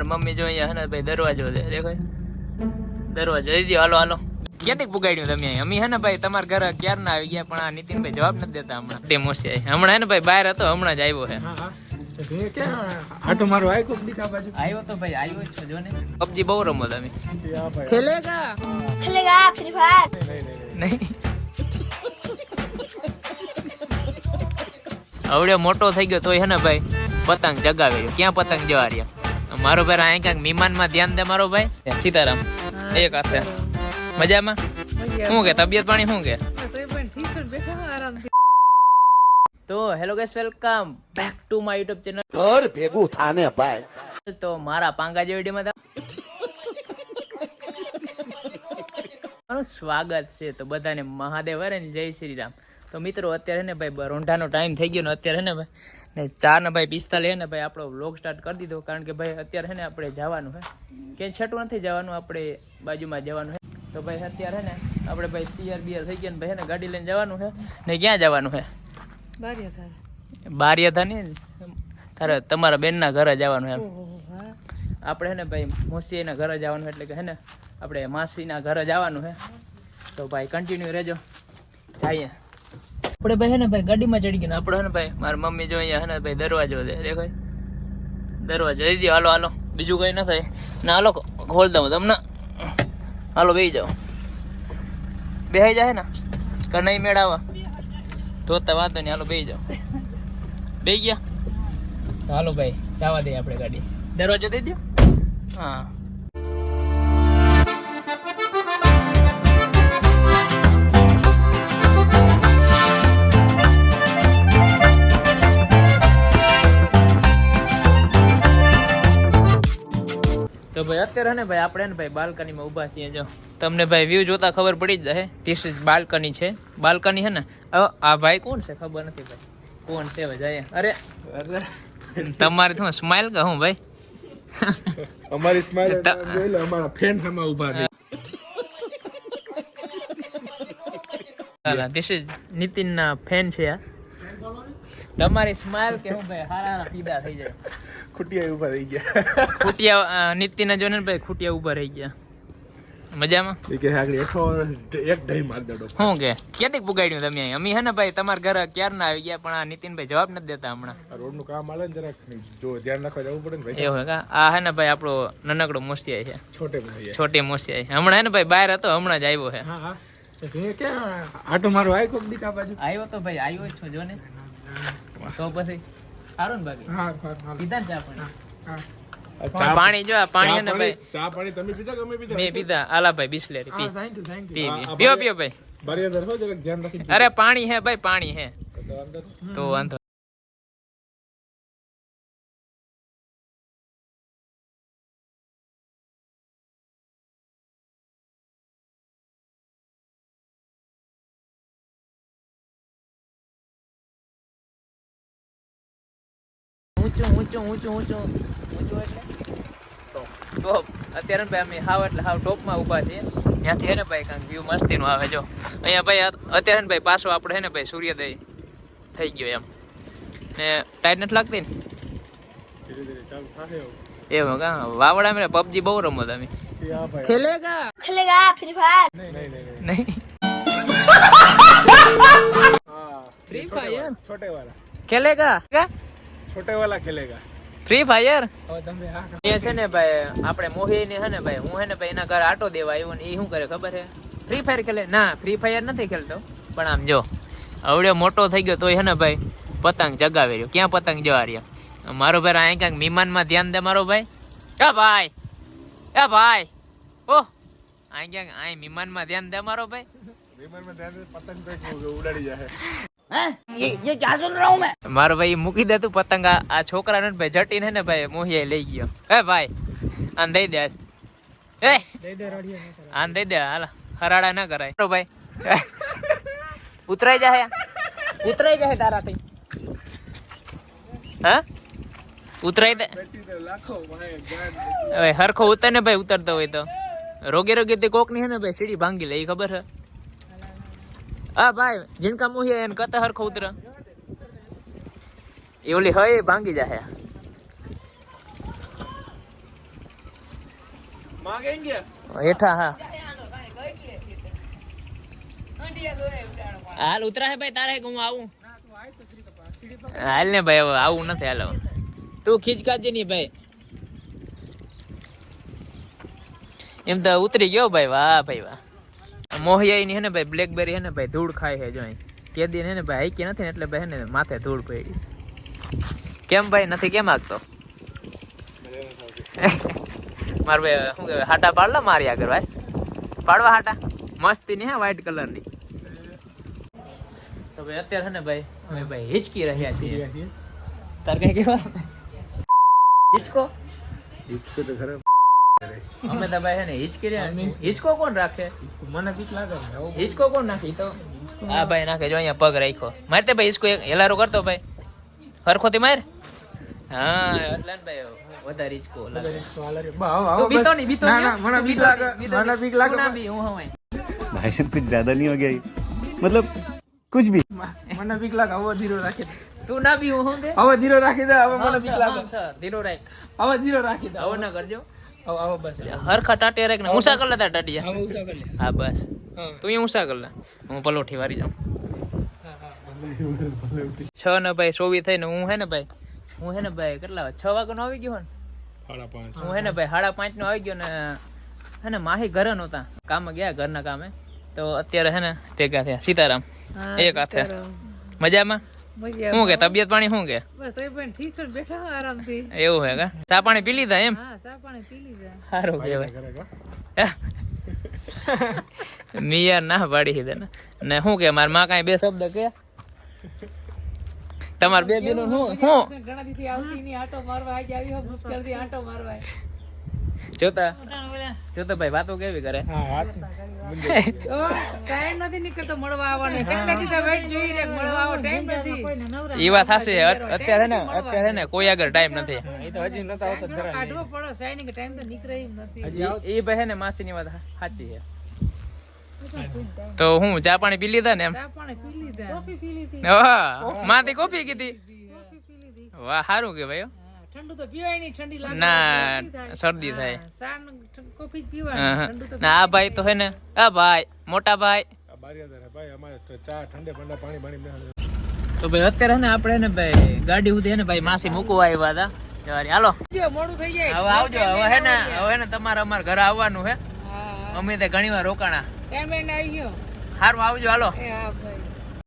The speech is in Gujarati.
મમ્મી જો અહીંયા હે ને ભાઈ દરવાજો દે દેખો દરવાજો દઈ દો. હાલો હાલો ક્યાંથી પુગાડ્યું તમે અહીં? અમી હે ને ભાઈ તમારા ઘરે ક્યાર ના આવી ગયા પણ આ નીતિનભાઈ જવાબ નથી દેતા હમણાં. તે મોસી હમણાં હે ને ભાઈ બહાર હતો હમણાં જ આવ્યો હે. આટો મારો આવ્યો દીકા બાજુ આવ્યો તો ભાઈ આવ્યો જ છે જો ને. પબજી બહુ રમો તમે. ખેલેગા खेलेगा फ्री फायर નહીં આવડે મોટો થઈ ગયો તોય હે ને ભાઈ પતંગ જગાવે રહ્યો. ક્યાં પતંગ જવા રહ્યા મારો ભાઈ? અહીં ક્યાંક મહેમાન માં ધ્યાન દે મારો ભાઈ. સીતારામ એક હાથે મજામાં? શું કે તબિયત પાણી શું કે? તો hello guys, welcome back to my YouTube channel. ઘર ભેગું થાને ભાઈ. તો મારા પાંગા જે વિડીયોમાં તમારું સ્વાગત છે. તો બધાને મહાદેવ હરે ને જય શ્રી રામ. તો મિત્રો અત્યારે ને ભાઈ રોંઢાનો ટાઈમ થઈ ગયો ને અત્યારે ને ભાઈ ને 4:45 ને ભાઈ આપણો વ્લોગ સ્ટાર્ટ કરી દીધો. કારણ કે ભાઈ અત્યારે ને આપણે જવાનું છે ક્યાંય છઠું નથી જવાનું, આપણે બાજુમાં જવાનું છે. તો ભાઈ અત્યારે ને આપણે ભાઈ તૈયાર બિયાર થઈ ગયા ને ભાઈ ને ગાડી લઈને જવાનું છે. ને ક્યાં જવાનું છે? બારિયા ને તારે તમારા બેનના ઘરે જવાનું એમ. આપણે હે ને ભાઈ મોસીના ઘરે જવાનું એટલે કે હે ને આપણે માસીના ઘરે જવાનું છે. તો ભાઈ કન્ટિન્યુ રહેજો. જઈએ આપણે ભાઈ હે ને ભાઈ ગાડીમાં ચડી ગયા. આપણે હે ને ભાઈ મારી મમ્મી જો અહીંયા હે ને ભાઈ દરવાજો દે દેખો દરવાજો દઈ દો. હાલો હાલો બીજું કઈ ન થાય ના. હાલો ખોલ દઉં તમને. હાલો બેસી જાઓ. બેસી જાય ને કે નહીં મેળાવા તો વાંધો નહીં. હાલો બેસી જાઓ. બેસી ગયા તો હાલો ભાઈ જવા દઈએ આપણે ગાડી. દરવાજો દઈ દો. હા તો ભાઈ અત્યારે ને ભાઈ આપણે ને ભાઈ બાલ્કનીમાં ઊભા છીએ. જો તમને ભાઈ વ્યૂ જોતા ખબર પડી જ જાય. ધીસ ઇઝ બાલ્કની છે. બાલ્કની છે ને. આ ભાઈ કોણ છે ખબર નથી ભાઈ કોણ છે ભાઈ. જાય અરે તમારે શું સ્માઈલ કે હું ભાઈ? અમારી સ્માઈલ જોઈ લો. અમારા ફ્રેન્ડ સામે ઊભા છે. ધીસ ઇઝ નીતિનના ફેન છે આ. તમારી સ્માઈલ કે હું ભાઈ હારા પીડા થઈ જાય. ખુટિયા ઊભા થઈ ગયા. ખૂટિયા નીતિને જોને ભાઈ ખૂટિયા ઊભા રહી ગયા. મજામાં? કે આગળ એઠો એક ઢઈ માર દેડો. શું કે ક્યાંથી પુગાડ્યું તમે અહીં? અમી હે ને ભાઈ તમારા ઘરે ક્યાર ના આવી ગયા પણ આ નીતિનભાઈ જવાબ નથી દેતા હમણાં. રોડ નું કામ આલે ને જરાક જો ધ્યાન રાખવા જવું પડે ને ભાઈ. એવું કા આ હે ને ભાઈ આપણો નાનકડો મોસિયા છે. છોટી મોસિયા છે. હમણાં હે ને ભાઈ બહાર હતો હમણાં જ આવ્યો છે. હા હા કે આટો મારો આય કોક દીકા બાજુ આવ્યો તો ભાઈ આવ્યો છો જો ને. તો પછી સારું ને બાકી? હા હા પીધા ને ચા પાણી? હા પાણી જો પાણી હે ને ભાઈ ચા પાણી તમે પીધા કે અમે પીધા? મેં પીધા. આલા ભાઈ બિસ્લેરી પી થેન્ક યુ પી પીઓ પીઓ ભાઈ. બારી અંદર હો જરાક ધ્યાન રાખી. અરે પાણી હે ભાઈ પાણી હે તો વાંધો. ઊંચું ઊંચું ઊંચું ઊંચું ઊંચું એટલે ટોપ. અત્યારે ભાઈ અમે હાવ એટલે હાવ ટોપમાં ઊભા છીએ. ત્યાંથી હે ને ભાઈ કાંઈક વ્યૂ મસ્તીનું આવે. જો અહીંયા ભાઈ અત્યારે ને ભાઈ પાછો આપણે હે ને ભાઈ સૂર્યોદય થઈ ગયો એમ. ને ટાઈટ નથી લાગતી ને? એવું કા વાવડા મેં પબજી બહુ રમો તમે. ખેલેગા खेलेगा फ्री फायर નહીં ફ્રી ફાયર છોટે વાલા ખેલેગા છોટે વાલા ખેલેગા. ફ્રી ફાયર હવે તમે આ એ છે ને ભાઈ આપણે મોહી ને હે ને ભાઈ હું હે ને ભાઈ એના ઘરે આટો દેવા આવ્યો ને એ શું કરે ખબર છે? ફ્રી ફાયર ખેલે. ના ફ્રી ફાયર નથી ખેલતો પણ આમ જો આવડે મોટો થઈ ગયો તોય હે ને ભાઈ પતંગ જગાવે રહ્યો. ક્યાં પતંગ જવા રહ્યા મારો ભાઈ? અહીં ક્યાંક મહેમાન માં ધ્યાન દે મારો ભાઈ. એ ભાઈ એ ભાઈ ઓહ અહીં ક્યાંક અહીં મહેમાન માં ધ્યાન દે મારો ભાઈ. વિમાનમાં ધ્યાન દે પતંગ તો ઉડાડી જાય. ये क्या सुन रहा हूँ मैं મારો ભાઈ મૂકી દે તું પતંગ. આ છોકરા ને ભાઈ જટીને હે ને ભાઈ મોહિયા લઈ ગયો. એ ભાઈ આને દઈ દે. એ આને દઈ દે. હાલ હરાડા ના કરાય ભાઈ. ઉતરાઈ જાય ઉતરાઈ જાય તારાથી. હા ઉતરાઈ દે હવે હરખો ઉતર ને ભાઈ. ઉતરતો હોય તો રોગે રોગે તે કોક ની હે ને ભાઈ સીડી ભાંગી લે એ ખબર છે? હા ભાઈ જીનકા મુહિયા એને કતા હરખો ઉતર એ ઓલી હોય ભાંગી જાય. હેઠા હા હાલ ઉતરા હે ભાઈ તારે કે હું આવું હાલ ને ભાઈ હવે આવું નથી હાલ હવે. તું ખીચ કાજે નહીં ભાઈ એમ તો ઉતરી ગયો ભાઈ વાહ ભાઈ વાહ મોહિયાઈ ની હે ને ભાઈ બ્લેકબેરી હે ને ભાઈ ધૂળ ખાય છે જો અહીં કેદી હે ને ભાઈ હાઈકી નથી ને એટલે ભાઈ હે ને માથે ધૂળ પડી કેમ ભાઈ નથી કેમ આગતો માર ભાઈ શું કહેવાય હાટા પાડલા મારી આગળ ભાઈ પાડવા હાટા મસ્તી ની હે વ્હાઈટ કલર ની તો ભાઈ અત્યારે છે ને ભાઈ અમે ભાઈ હિચકી રહ્યા છીએ તાર કઈ કેવા હિચકો તો ખરાબ અમે તો ભાઈ છે ને હિચકી રહ્યા હિચકો કોણ રાખે મને બીક લાગે ને હિચકો કોણ નાખી તો આ ભાઈ નાખે જો અહીંયા પગ રાખ્યો મારતે ભાઈ હિચકો એક હેલારો કરતો ભાઈ હરખોથી માર હા એટલે ને ભાઈ વધારે હિચકો લાગે બીતો નહીં બીતો ના મને બીક લાગે મને બીક લાગે ના બી હું હવાય भाई साहब कुछ ज्यादा नहीं हो गया ये? मतलब कुछ भी મને બીક લાગે હવે ધીરો રાખી દે તું ના બી હું દે હવે ધીરો રાખી દે હવે મને બીક લાગે ધીરો રાખ હવે ધીરો રાખી દે હવે ના કરજો હવે બસ હરખા ટાટિયા રાખ ને ઊંચા કર લેતા ટાટિયા હવે ઉસા કરી લે હા બસ તું ઊંચા કર લે હું પલોઠી વારી જાઉં 6 ને ભાઈ 24 થઈને હું હે ને ભાઈ કેટલા 6 વાગ્યાનો આવી ગયો ને 5:30 હું હે ને ભાઈ 5:30 નો આવી ગયો ને હે ને માહી ઘરે નહોતા કામે ગયા ઘરના કામે તો અત્યારે હે ને ભેગા થયા સીતારામ એક હાથે મજામાં શું કે તબિયત પાણી શું કે એવું હે કા ચા પાણી પી લીધા એમ સારું કહેવાય મિયા ના પાડી દીધા ને શું કે મારા માં કાંઈ બે શબ્દ કે તમાર બે બેનો શું જોતા ભાઈ વાતો કેવી કરે ટાઈમ નથી નીકળતો મળવા આવવાનો કેટલા દીધા વેટ જોઈ રે મળવા આવો ટાઈમ નથી ઈ વાત સાચી અત્યારે ને કોઈ આગળ ટાઈમ નથી એ તો હજી નતા આવતો જરા કાઢવો પડો સાઈનિંગ ટાઈમ તો નીકળે એમ નથી એ ભાઈ ને માસીની વાત સાચી છે તો હું ચા પાણી પી લીધા ને એમ ચા પાણી પી લીધા કોફી પી લીધી વાહ માથી કોફી કીધી વાહ સારું કે ભાઈ ઠંડુ તો પીવાય નહીં ઠંડી લાગે ના શરદી થાય સાન કોફી પીવાય ઠંડુ તો ના આ ભાઈ તો હે ને આ ભાઈ મોટા ભાઈ બારિયાદાર ભાઈ અમારે તો ચા ઠંડે ઠંડા પાણી તો ભાઈ અત્યારે હે ને આપણે ને ભાઈ ગાડી સુધી હે ને ભાઈ માસી મૂકવા આવ્યા હતા જવારી હાલો જો મોડું થઈ જાય હવે આવજો હવે હે ને તમારે અમાર ઘરે આવવાનું હે હા અમે તે ઘણી વાર રોકાણા ટાઈમ લઈને આવી ગયો સારું આવજો હાલો એ હા ભાઈ